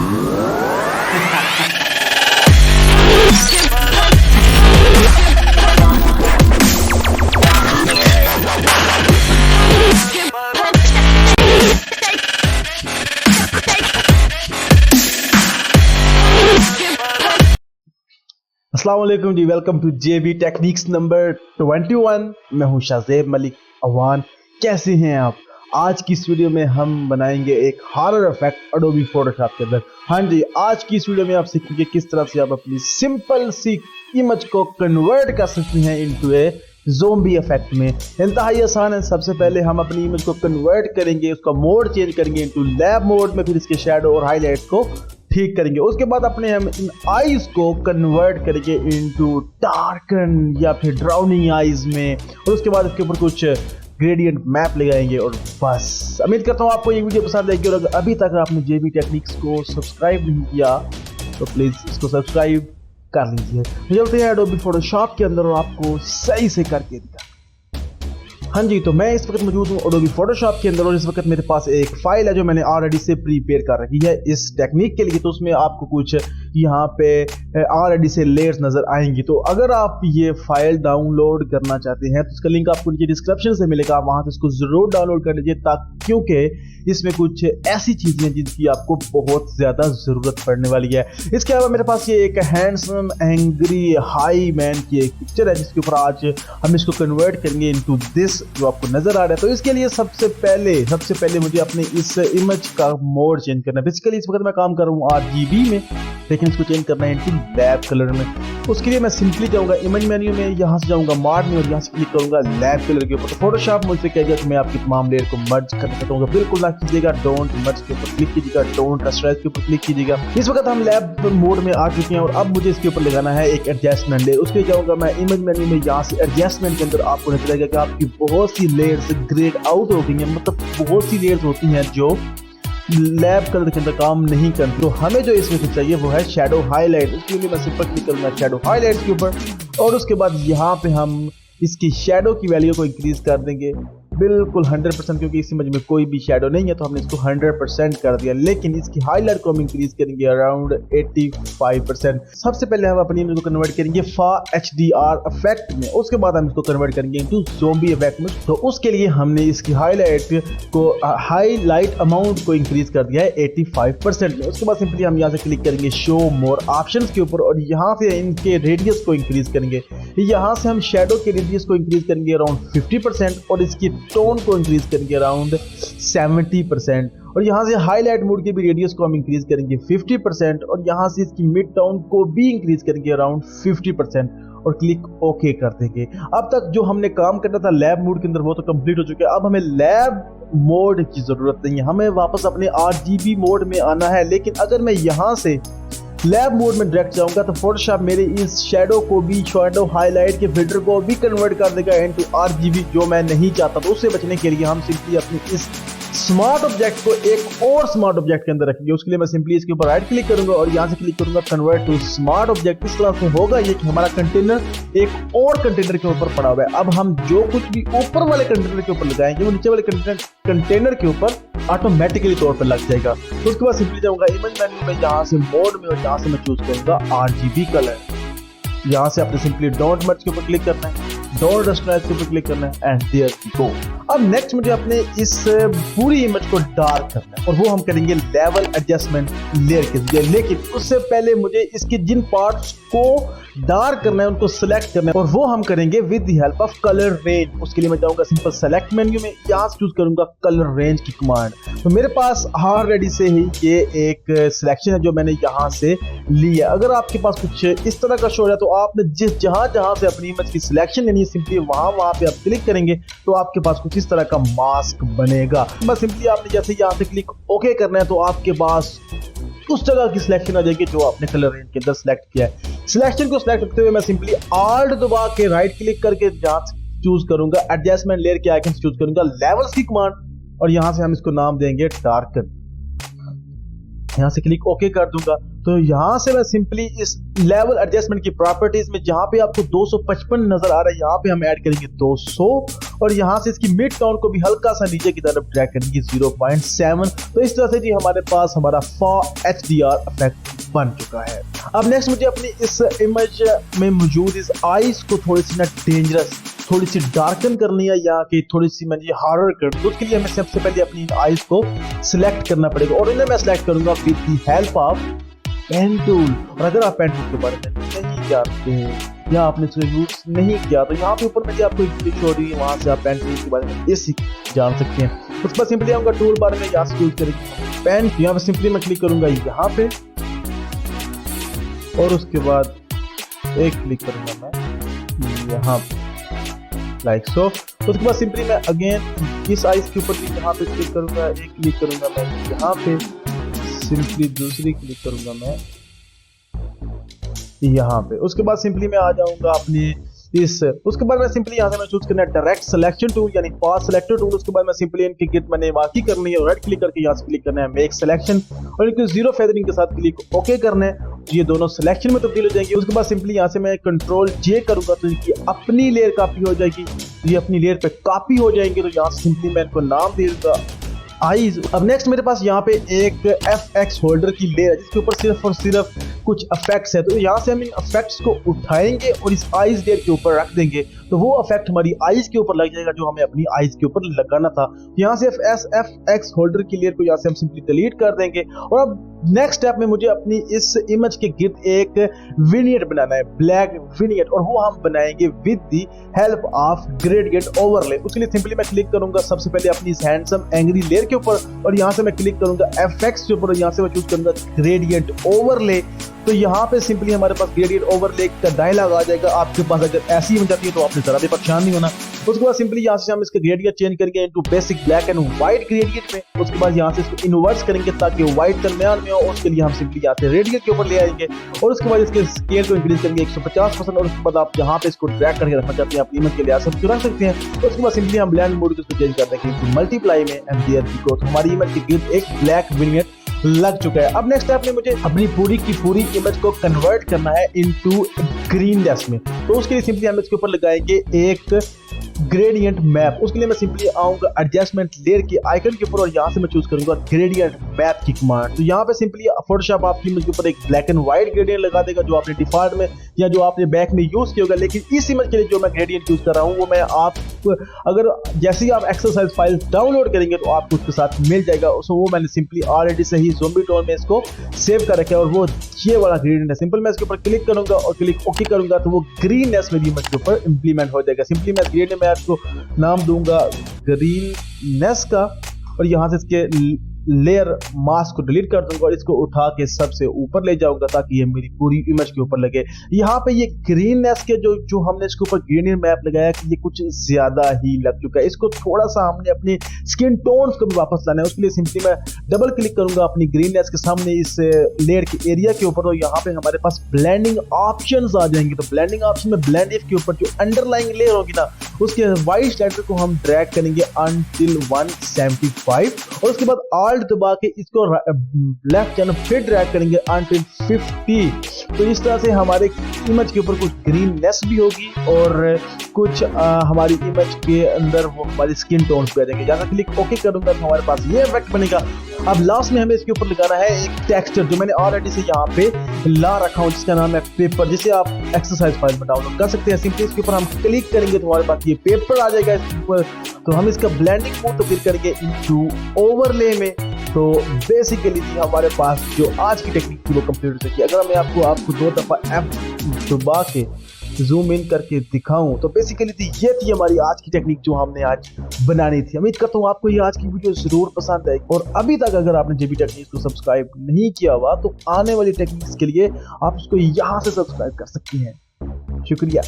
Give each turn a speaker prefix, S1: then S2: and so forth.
S1: अस्सलाम वालेकुम जी, welcome to JB technics number 21। मैं हूं शाहजेब मलिक अवान। कैसे हैं आप? आज की इस वीडियो में हम बनाएंगे एक हॉरर इफेक्ट एडोबी फोटोशॉप के अंदर। हाँ जी, आज की इस वीडियो में आप सीखेंगे किस तरह से आप अपनी सिंपल सी इमेज को कन्वर्ट कर सकते हैं इनटू ए ज़ोंबी इफेक्ट में। इंतहाई आसान है। सबसे पहले हम अपनी इमेज को कन्वर्ट करेंगे, उसका मोड चेंज करेंगे इनटू लैब मोड में, फिर इसके शैडो और हाईलाइट्स को ठीक करेंगे। उसके बाद अपने हम इन आईज को कन्वर्ट करेंगे इनटू डार्कन या फिर ड्राउनिंग आईज में, और उसके बाद इसके ऊपर कुछ ग्रेडियंट मैप लगाएंगे और बस। उम्मीद करता हूँ आपको ये वीडियो पसंद आएगी, और अगर अभी तक आपने जेबी टेक्निक्स को सब्सक्राइब नहीं किया तो प्लीज़ इसको सब्सक्राइब कर लीजिए। चलते हैं एडोबी फोटोशॉप के अंदर और आपको सही से करके दिखा। हाँ जी, तो मैं इस वक्त मौजूद हूँ एडोबी फोटोशॉप के अंदर, और इस वक्त मेरे पास एक फाइल है जो मैंने ऑलरेडी से प्रीपेयर कर रखी है इस टेक्निक के लिए। तो उसमें आपको कुछ यहाँ पे ऑलरेडी से लेयर्स नजर आएंगी। तो अगर आप ये फाइल डाउनलोड करना चाहते हैं तो इसका लिंक आपको नीचे डिस्क्रिप्शन से मिलेगा, आप वहाँ से इसको जरूर डाउनलोड कर लीजिए, क्योंकि इसमें कुछ ऐसी चीजें हैं जिनकी आपको बहुत ज्यादा जरूरत पड़ने वाली है। इसके अलावा मेरे पास ये एक हैंडसम एंग्री हाई मैन की एक पिक्चर है जिसके ऊपर आज हम इसको कन्वर्ट करेंगे इनटू दिस जो आपको नजर आ रहा है। तो इसके लिए सबसे पहले मुझे अपने इस इमेज का मोड चेंज करना है। बेसिकली इस वक्त मैं काम कर रहा हूँ RGB में, लेकिन इसको चेंज करना है इनटू लैब कलर में। उसके लिए मैं सिंपली जाऊंगा इमेज मेन्यू में, यहाँ से जाऊंगा मार्ड में और यहाँ से क्लिक करूंगा लैब कलर के ऊपर। तो फोटोशॉप मुझसे कहेगा कि मैं आपकी तमाम लेयर को मर्ज करना चाहता हूँ, बिल्कुल ना कीजिएगा, डोंट मर्ज के ऊपर क्लिक कीजिएगा, डोंट रस्टराइज के ऊपर क्लिक कीजिएगा। इस वक्त हम लैब मोड में आ चुके हैं और अब मुझे इसके ऊपर लगाना है एक एडजस्टमेंट लेयर। उसके जाऊंगा मैं इमेज मेन्यू में, यहाँ से एडजस्टमेंट के अंदर आपको नजर आएगा कि आपकी बहुत सी लेयर्स ग्रेड आउट हो गई हैं, मतलब बहुत सी लेयर्स होती हैं जो लैब कलर के अंदर काम नहीं करती। तो हमें जो इसमें से चाहिए वो है शैडो हाईलाइट। उसके लिए मैं सिंपल क्लिक करूंगा शैडो हाईलाइट्स के ऊपर, और उसके बाद यहाँ पे हम इसकी शैडो की वैल्यू को इंक्रीज कर देंगे बिल्कुल 100%, क्योंकि इस इमेज में कोई भी शैडो नहीं है तो हमने इसको 100% कर दिया। लेकिन इसकी हाईलाइट को हम इंक्रीज करेंगे अराउंड 85%। सबसे पहले हम अपनी इमेज को कन्वर्ट करेंगे HDR इफेक्ट में, उसके बाद हम इसको कन्वर्ट करेंगे इनटू ज़ोंबी इफेक्ट में। तो उसके लिए हमने इसकी हाईलाइट अमाउंट को इंक्रीज कर दिया है 85% में। उसके बाद सिंपली हम यहाँ से क्लिक करेंगे शो मोर ऑप्शंस के ऊपर, और यहाँ से इनके रेडियस को इंक्रीज करेंगे। यहाँ से हम शैडो के रेडियस को इंक्रीज करेंगे अराउंड 50%, और इसकी टोन को इंक्रीज करेंगे अराउंड 70%, और यहाँ से हाईलाइट मोड के भी रेडियस को हम इंक्रीज करेंगे 50%, और यहाँ से इसकी मिड टोन को भी इंक्रीज करेंगे अराउंड 50%, और क्लिक ओके कर देंगे। अब तक जो हमने काम करना था लैब मोड के अंदर वो तो कंप्लीट हो चुका है। अब हमें लैब मोड की जरूरत नहीं है, हमें वापस अपने RGB मोड में आना है। लेकिन अगर मैं यहाँ से लैब मोड में डायरेक्ट जाऊंगा तो फोटोशॉप मेरे इस शैडो को भी, शैडो हाईलाइट के फिल्टर को भी कन्वर्ट कर देगा इनटू RGB, जो मैं नहीं चाहता। तो उससे बचने के लिए हम सिंपली अपनी इस स्मार्ट ऑब्जेक्ट को एक और स्मार्ट ऑब्जेक्ट के अंदर रखेंगे। उसके लिए मैं सिंपली इसके ऊपर राइट क्लिक करूंगा और यहां से क्लिक करूंगा कन्वर्ट टू स्मार्ट ऑब्जेक्ट। इस तरह से होगा ये कि हमारा कंटेनर एक और कंटेनर के ऊपर पड़ा हुआ है। अब हम जो कुछ भी ऊपर वाले कंटेनर के ऊपर लगाएंगे वो नीचे वाले कंटेनर के ऊपर ऑटोमेटिकली तौर पर लग जाएगा। तो उसके बाद सिंपली जाऊंगा इमेज मेन्यू में, यहाँ से मोड में, और यहाँ से मैं चूज करूंगा RGB कलर। यहाँ से आपने सिंपली डोंट मर्ज के ऊपर क्लिक करना है, डोंट रस्टराइज के ऊपर क्लिक करना है, एंड देयर वी गो। अब नेक्स्ट मुझे अपने इस पूरी इमेज को डार्क करना है, और वो हम करेंगे लेवल एडजस्टमेंट लेयर के जरिए। लेकिन उससे पहले मुझे इसके जिन पार्ट्स को डार्क करना है उनको सिलेक्ट करना है, और वो हम करेंगे with the help of colour range. उसके लिए मैं जाऊंगा सिंपल सेलेक्ट मेन्यू में, यहाँ से चूज करूंगा कलर रेंज की कमांड। तो मेरे पास ऑलरेडी से ही ये एक सिलेक्शन है जो मैंने यहाँ से ली है। अगर आपके पास कुछ इस तरह का शो है तो आपने जहां से अपनी इमेज की सिलेक्शन लेनी है, सिंपली वहां पे आप क्लिक करेंगे तो आपके पास कुछ इस तरह का मास्क बनेगा। बस सिंपली आपने जैसे यहाँ से क्लिक ओके करना है तो आपके पास उस जगह की सिलेक्शन आ जाएगी जो आपने कलर रेंज के अंदर सिलेक्ट किया है। सिलेक्शन को सिलेक्ट करते हुए मैं सिंपली आल्ट दबा के राइट क्लिक करके जहां चूज करूंगा एडजस्टमेंट लेयर के आइकन से चूज करूंगा लेवल्स की कमांड, और यहां से हम इसको नाम देंगे डार्कन। यहां से क्लिक ओके कर दूंगा तो यहाँ से मैं सिंपली इस लेवल एडजस्टमेंट की प्रॉपर्टीज में जहाँ पे आपको 255 नजर आ रहा है, यहाँ पे हम ऐड करेंगे 200 और यहाँ से इसकी मिड टोन को भी हल्का सा नीचे की तरफ ड्रैग करेंगे 0.7। तो इस तरह से जी हमारे पास हमारा HDR इफेक्ट बन चुका है। अब नेक्स्ट मुझे अपनी इस इमेज में मौजूद इस आईज को थोड़ी सी ना डेंजरस, थोड़ी सी डार्कन करनी है या कि थोड़ी सी मैं हार्डर कर दूं। उसके लिए हमें सबसे पहले अपनी आईज को सिलेक्ट करना पड़ेगा और इन्हें मैं सिलेक्ट करूंगा with the help of pen tool. और अगर आप पेन टूल के बारे में नहीं जानते हैं या आपने इसे यूज नहीं किया तो यहाँ पे ऊपर में आपको एक क्लिक हो रही है, वहां से आप पेन टूल के बारे में बेसिक जान सकते हैं। उसके बाद सिंपली हम टूल बार में यहाँ से यूज करेंगे पेन, यहाँ पे सिंपली मैं क्लिक करूंगा यहाँ पे और उसके बाद एक क्लिक करूंगा मैं यहाँ लाइक सो। उसके बाद सिंपली मैं अगेन इस आइस के ऊपर भी यहाँ पे क्लिक करूंगा, एक क्लिक करूंगा मैं यहाँ पे, सिंपली दूसरी क्लिक करूंगा मैं यहाँ पे। उसके बाद सिंपली मैं आ जाऊंगा अपनी इस, उसके बाद मैं सिंपली यहाँ से मैं चूज करना है डायरेक्ट सिलेक्शन टूल यानी फास्ट सिलेक्टर टूल। उसके बाद मैं सिंपली इनकी गिट मैंने मार्की करनी है, राइट क्लिक करके यहाँ से क्लिक करना है मेक सिलेक्शन और इनको जीरो फेदरिंग के साथ क्लिक ओके करना है, ये दोनों सिलेक्शन में तब्दील हो जाएंगे। उसके बाद सिंपली यहाँ से मैं कंट्रोल जे करूंगा तो इनकी अपनी लेयर कॉपी हो जाएगी, ये अपनी लेयर पे कॉपी हो जाएंगे। तो यहाँ से सिंपली मैं इनको नाम दे दूंगा आईज। अब नेक्स्ट मेरे पास यहाँ पे एक FX होल्डर की लेयर है जिसके ऊपर सिर्फ और सिर्फ कुछ इफेक्ट्स है। तो यहाँ से हम इन इफेक्ट्स को उठाएंगे और इस आईज लेयर के ऊपर रख देंगे तो वो इफेक्ट हमारी आईज के ऊपर लग जाएगा जो हमें अपनी आईज के ऊपर लगाना था। यहाँ से FX होल्डर की लेयर को यहाँ से हम सिंपली डिलीट कर देंगे और अब नेक्स्ट स्टेप में मुझे अपनी इस इमेज के गिर्द एक विनियट बनाना है, ब्लैक विनियट, और वो हम बनाएंगे with the help of gradient overlay. उसके लिए सिंपली मैं क्लिक करूंगा सबसे पहले अपनी इस हैंडसम एंग्री लेयर के ऊपर और यहाँ से मैं क्लिक करूंगा FX के ऊपर और यहाँ से मैं चूज करूंगा ग्रेडियंट ओवरले। तो यहाँ पे सिंपली हमारे पास ग्रेडियंट ओवरले का डायलॉग आ जाएगा। आपके पास अगर ऐसी ही हो जाती है तो आपने जरा भी परेशान नहीं होना। उसके बाद सिंपली यहाँ से हम इसका ग्रेडियंट चेंज करेंगे into basic black and white gradient में। उसके बाद यहाँ से इसको इन्वर्स करेंगे ताकि व्हाइट दरमियान में हो। उसके लिए हम सिंपली यहाँ से रेडियंट के ऊपर ले आएंगे और उसके बाद इसके स्केल को इंक्रीज करेंगे 150% और उसके बाद आप यहाँ पे इसको ड्रैग करके रखना चाहते हैं अपनी इमेज के लिए सब रख सकते हैं। उसके बाद सिंपली हम ब्लेंड मोड को चेंज कर देंगे मल्टीप्लाई में MDR को, तो हमारी इमेज के गिर्द एक ब्लैक विनियट लग चुका है। अब नेक्स्ट स्टेप में मुझे अपनी पूरी की पूरी इमेज को कन्वर्ट करना है इनटू ग्रीननेस में। तो उसके लिए सिंपली हम इसके ऊपर लगाएंगे एक ग्रेडियंट मैप। उसके लिए मैं सिंपली आऊंगा एडजस्टमेंट लेयर के आइकन के ऊपर और यहाँ से मैं चूज करूंगा ग्रेडियंट मैप की कमांड। तो यहाँ पे सिंपली फोटोशॉप आपकी इमेज के ऊपर एक ब्लैक एंड व्हाइट ग्रेडियंट लगा देगा जो आपने डिफॉल्ट में या जो आपने बैक में यूज किया होगा। लेकिन इस इमेज के लिए जो मैं ग्रेडियंट यूज कर रहा हूँ वो मैं आप अगर जैसे ही आप एक्सरसाइज फाइल डाउनलोड करेंगे तो आपको उसके साथ मिल जाएगा। सो वो मैंने सिंपली ऑलरेडी सही ज़ोंबी टोन में इसको सेव कर रखा है और वो ये वाला ग्रेडियंट है। सिंपल मैं इसके ऊपर क्लिक करूंगा और क्लिक ओके करूंगा तो वो ग्रीननेस मेरी इमेज के ऊपर इंप्लीमेंट हो जाएगा। सिंपली मैं ग्रेडियंट मैप को नाम दूंगा ग्रीननेस का और यहाँ से इसके लेयर मास्क को डिलीट कर दूंगा और इसको उठा के सबसे ऊपर ले जाऊंगा ताकि ये मेरी पूरी इमेज के ऊपर लगे। यहाँ पे ये ग्रीननेस के जो हमने इसके ऊपर ग्रेडियंट मैप लगाया कि ये कुछ ज्यादा ही लग चुका है। इसको थोड़ा सा हमने अपनी स्किन टोन्स को भी वापस लाना है। उसके लिए सिंपली मैं डबल क्लिक करूंगा अपनी ग्रीननेस के सामने इस लेयर के एरिया के ऊपर और यहाँ पे हमारे पास ब्लेंडिंग ऑप्शंस आ जाएंगे। तो ब्लेंडिंग ऑप्शन में ब्लेंड इफ के ऊपर जो अंडरलाइंग लेयर होगी ना उसके वाइट स्लाइडर को हम ड्रैग करेंगे अनटिल 175 और उसके बाद ऑल्ट दबा के इसको लेफ्ट चैनल फिर ड्रैग करेंगे अनटिल 50। तो इस तरह से हमारे इमेज के ऊपर कुछ ग्रीननेस भी होगी और कुछ हमारी इमेज के अंदर वो हमारी स्किन टोन पे आ जाएंगे। जैसा क्लिक ओके करूंगा तो हमारे पास ये इफेक्ट बनेगा। अब लास्ट में हमें इसके ऊपर लगाना है एक टेक्सचर जो मैंने ऑलरेडी से यहाँ पे ला रखा हूँ जिसका नाम है पेपर, जिसे आप एक्सरसाइज फाइल में डाउनलोड कर सकते हैं। सिंपली इसके ऊपर हम क्लिक करेंगे तो हमारे पास ये पेपर आ जाएगा इसके ऊपर। तो हम इसका ब्लेंडिंग मोड तो फिर करेंगे इनटू ओवरले में। तो बेसिकली हमारे पास जो आज की टेक्निक थी वो कंप्लीट हो चुकी है। अगर मैं आपको 2 दफा F दबा के जूम इन करके दिखाऊं तो बेसिकली ये थी हमारी आज की टेक्निक जो हमने आज बनानी थी। उम्मीद करता हूँ आपको ये आज की वीडियो जरूर पसंद आएगी और अभी तक अगर आपने जेबी टेक्निक्स को सब्सक्राइब नहीं किया हुआ तो आने वाली टेक्निक्स के लिए आप इसको यहाँ से सब्सक्राइब कर सकती हैं। शुक्रिया।